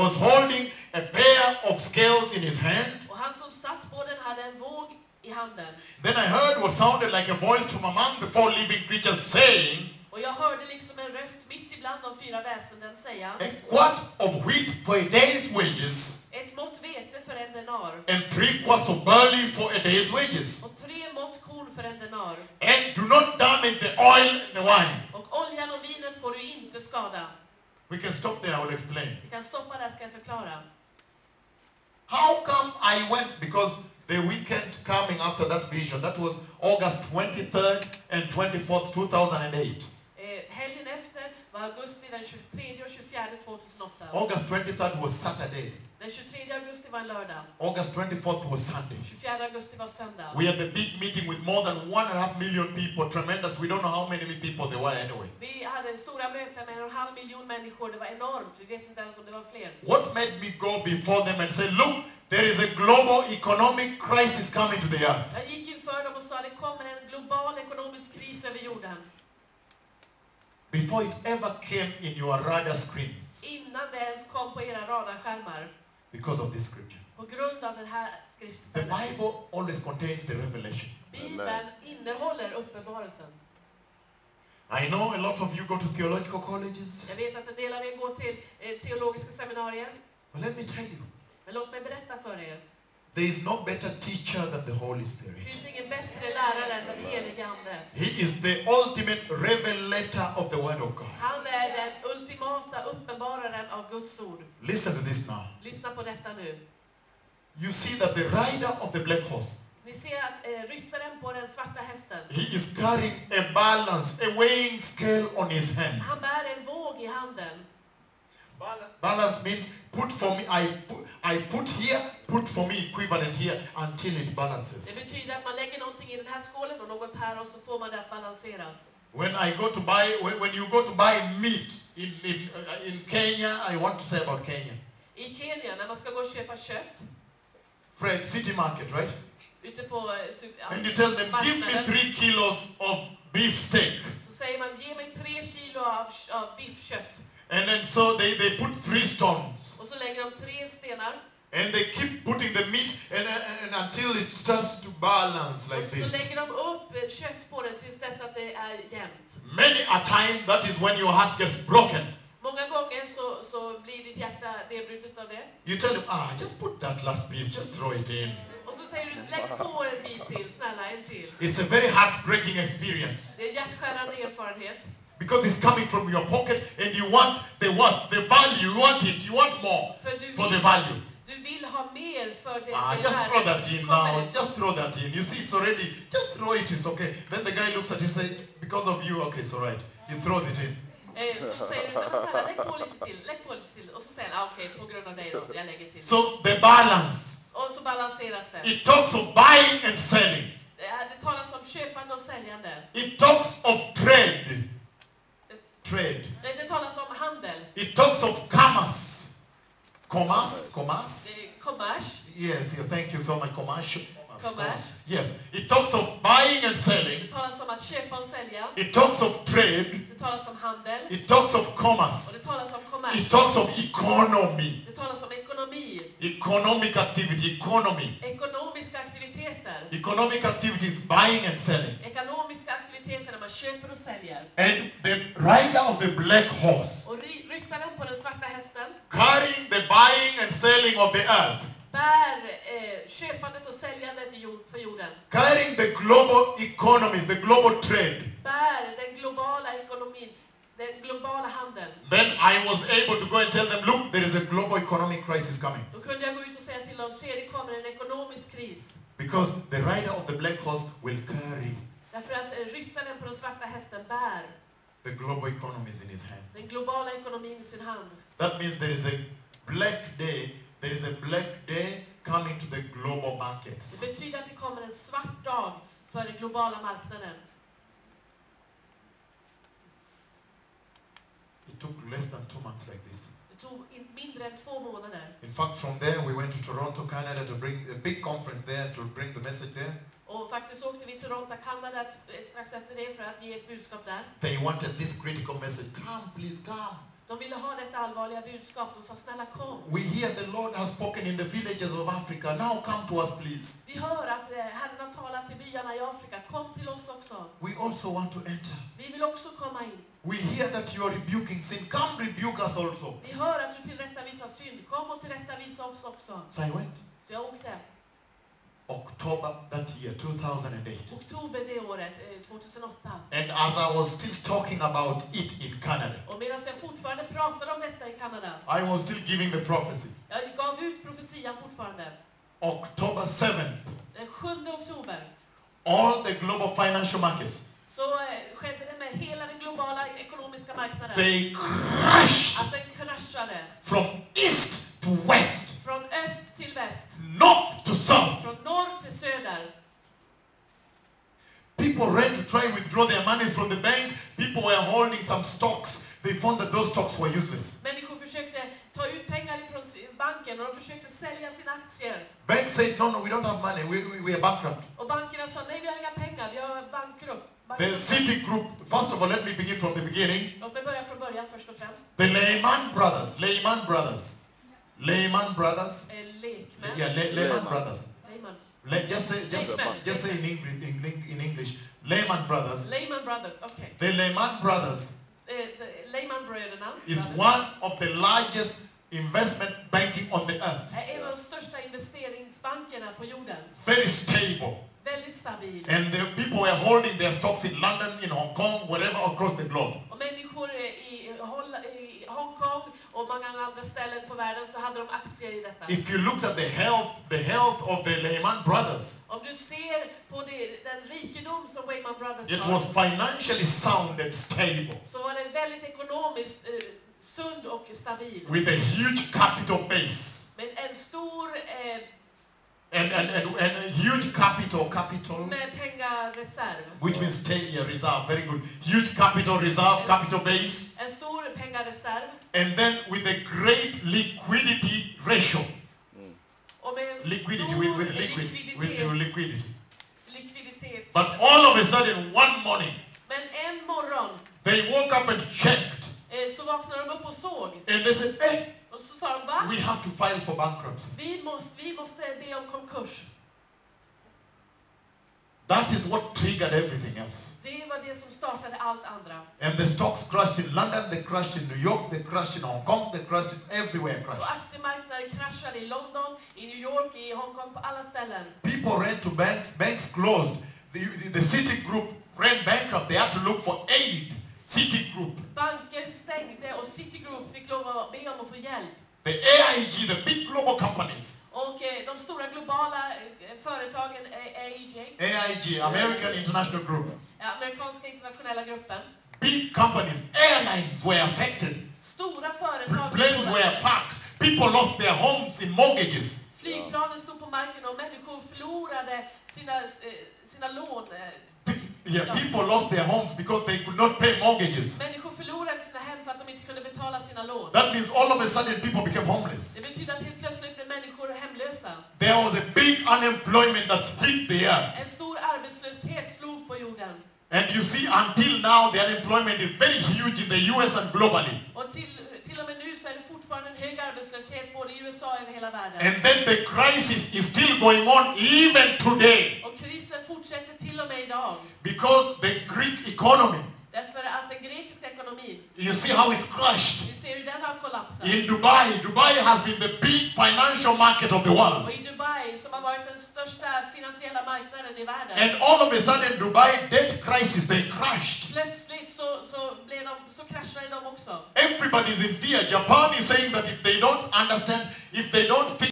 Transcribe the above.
was holding a pair of scales in his hand. Och han som satt på den hade en våg i handen. Then I heard what sounded like a voice from among the four living creatures saying, Och jag hörde liksom en röst mitt ibland de fyra väsenden säga: a quart of wheat for a day's wages, ett mått vete för en denar. and 3 quarts of barley for a day's wages. Och 3 mått korn för en denar. And do not damage the oil and the wine. Och oljan och vinet får du inte skada. We can stop there, I will explain. Vi kan stoppa där, ska jag förklara. How come I went? Because the weekend coming after that vision, that was August 23rd and 24th, 2008. Helgen efter var augusti den 23 och 24 2008. August 23rd was Saturday. Den 23 augusti var en lördag. August 24th was Sunday. 24 augusti var söndag. We had the big meeting with more than 1.5 million people. Tremendous. We don't know how many people there were anyway. Vi hade en stora möten med 1,5 miljon människor. Det var enormt. Vi vet inte ens om det var fler. What made me go before them and say, look, there is a global economic crisis coming to the earth. Jag gick inför dem och sa: det kommer en global ekonomisk kris över jorden. Before it ever came in your radar screens. Innan det ens kom på era radarskärmar. Because of this scripture. På grund av den här The skriftstället. Bible always contains the revelation. Bibeln innehåller uppenbarelsen. I know a lot of you go to theological colleges. Jag vet att en del av er går till teologiska seminarier. But let me tell you, Men låt mig berätta för er. there is no better teacher than the Holy Det Spirit. finns ingen bättre lärare än den helige Ande. He is the ultimate revelator of the Word of God. Han är den ultimata uppenbararen av Guds ord. Listen to this now. Lyssna på detta nu. You see that the rider of the black horse, Ni ser att ryttaren på den svarta hästen, he is carrying a balance, a weighing scale on his hand. han bär en våg i handen. Balance means put for me, I put here, put for me equivalent here until it Det balances. betyder att man lägger någonting i den här skålen och något här och så får man det att balanseras. When I go to buy, when you go to buy meat in Kenya, I want to say about Kenya. I Kenya, när man ska gå och köpa kött, Fred, city market, right? ute på And you tell them, give me 3 kilos of beef steak. så säger man: ge mig 3 kilo av biffkött. And then so they put 3 stones. Och så lägger de 3 stenar. And they keep putting the meat and until it starts to balance like Och så this. lägger de upp kött på den tills dess att det är jämnt. Many a time, that is when your heart gets broken. Många gånger så blir ditt hjärta nedbrutet av det. You tell them, just put that last piece, just throw it in. Och så säger du: lägg på en bit till, snälla, en till. It's a very heartbreaking experience. Det är en hjärtskärande erfarenhet. Because it's coming from your pocket and you want the value, you want it, you want more for the value. Du vill ha mer för det. Just throw that in now, just throw that in. You see it's already, just throw it, it's okay. Then the guy looks at it and says, because of you, okay, it's all right. He throws it in. Så säger du: snälla, lägg på lite till, lägg på lite till. Och så säger han: okej, på grund av dig då, jag lägger till. So the balance. Och så balanseras det. It talks of buying and selling. Det talas om köpande och säljande. It talks of trade. Trade. Det talas om handel. It talks of commerce. Commerce. Kommers. Yes, thank you so much. Commercial. Commerce. Yes. It talks of buying and selling. Det talas om att köpa och sälja. It talks of trade. Det talas om handel. It talks of Och commerce. det talas om kommers. It talks of economy. Det talas om ekonomi. Economic activity. Economy. Ekonomiska aktiviteter. Economic activity is buying and selling. Ekonomiska aktiviteter när man köper och säljer. And the rider of the black horse, Och ryttaren på den svarta hästen carrying the buying and selling of the earth, bär köpandet och säljandet för jorden. carrying the global economies, the global trade. Bär den globala ekonomin, den globala handeln. Then I was able to go and tell them, look, there is a global economic crisis coming. Då kunde jag gå ut och säga till dem: se, det kommer en ekonomisk kris. Because the rider of the black horse will carry Därför att ryttaren på den svarta hästen bär the global economies in his hand. den globala ekonomin i sin hand. That means there is a black day, there is a black day coming to the global markets. Det betyder att det kommer en svart dag för den globala marknaden. It took less than 2 months like this. Det tog mindre än 2 månader. In fact, from there we went to Toronto, Canada to bring a big conference there, to bring the message there. Och faktiskt åkte vi till Toronto, Kanada strax efter det för att ge ett budskap där. They wanted this critical message. Come, please come. De ville ha detta allvarliga budskap. De sa, snälla kom. We hear the Lord has spoken in the villages of Africa. Now come to us, please. Vi hör att Herren har talat till byarna i Afrika. Kom till oss också. We also want to enter. Vi vill också komma in. We hear that you are rebuking sin. Come rebuke us also. Vi hör att du tillrättavisar synd. Kom och tillrättavisa oss också. So I went. Så jag åkte. October that year, 2008. Oktober det året, 2008. And as I was still talking about it in Canada, Och medan jag fortfarande pratade om detta i Kanada. I was still giving the prophecy. Jag gav ut profetian fortfarande. October 7th, Den 7 oktober. all the global financial markets, Så skedde det med hela den globala ekonomiska marknaden. they crashed Att den kraschade. from east to west, Från öst till väst. north to south. Från norr till söder. People ran to try and withdraw their monies from the bank. People were holding some stocks. They found that those stocks were useless. Människor försökte ta ut pengar ifrån banken och de försökte sälja sina aktier. Bank said, no, we don't have money. We are bankrupt. Och bankerna sa, nej vi har inga pengar, vi har bankrutt. The City Group, first of all, let me begin from the beginning. Låt mig börja från början först och främst. The Lehman Brothers. Lekmän. Yeah, Lehman Brothers. Lehman. Just say in English. Lehman Brothers. Lehman Brothers, okej. The Lehman Brothers Lehman-bröderna is one of the largest investment banking on the earth. är en av de största investeringsbankerna på jorden. Very stable. Väldigt stabil. And the people were holding their stocks in London, in Hong Kong, wherever across the globe. Och människor i Hongkong och många andra ställen på världen så hade de aktier i detta. If you looked at the health of the Lehman Brothers, Om du ser på den rikedom som Lehman Brothers it har, was financially sound and stable, så var det väldigt ekonomiskt sund och stabil. with a huge capital base. Men en stor And a huge capital, med pengareserv. which means reserve, very good. Huge capital reserve, capital base. En stor pengareserv. And then with a great liquidity ratio. Och med en Liquidity, stor with liquidity. likviditet. But all of a sudden, one morning, Men en morgon they woke up and checked. så vaknade de upp och såg. And they said, Och så sa de, va? we have to file for bankruptcy. Vi måste be om konkurs. That is what triggered everything else. Det var det som startade allt andra. And the stocks crashed in London, they crashed in New York, they crashed in Hong Kong, they crashed in everywhere. Och aktiemarknaden kraschade i London, i New York, i Hongkong, på alla ställen. People ran to banks closed. The City Group ran bankrupt. They had to look for aid. City Group. Banker stängde och Citigroup fick lov att be om att få hjälp. The AIG, the big global companies. Och de stora globala företagen, AIG, American International Group. amerikanska internationella gruppen. Big companies, airlines were affected. Stora företag. Planes were parked. People lost their homes in mortgages. Flygplanen stod på marken och människor förlorade sina lån. Yeah, people lost their homes because they could not pay mortgages. Människor förlorade sina hem för att de inte kunde betala sina lån. That means all of a sudden people became homeless. Det betyder att helt plötsligt blev människor hemlösa. There was a big unemployment that hit the earth. En stor arbetslöshet slog på jorden. And you see, until now, the unemployment is very huge in the US and globally. Och till och med nu så är det fortfarande en hög arbetslöshet både i USA och över hela världen. And then the crisis is still going on even today. Och krisen fortsätter till och med idag. Because the Greek economy, Därför att den grekiska ekonomin, you see how it crashed. vi ser hur den har kollapsat. In Dubai has been the big financial market of the world. Och i Dubai som har varit den största finansiella marknaden i världen. And all of a sudden, Dubai debt crisis, they crashed. Plötsligt så kraschade de också. Everybody's in fear. Japan is saying that if they don't understand, if they don't fix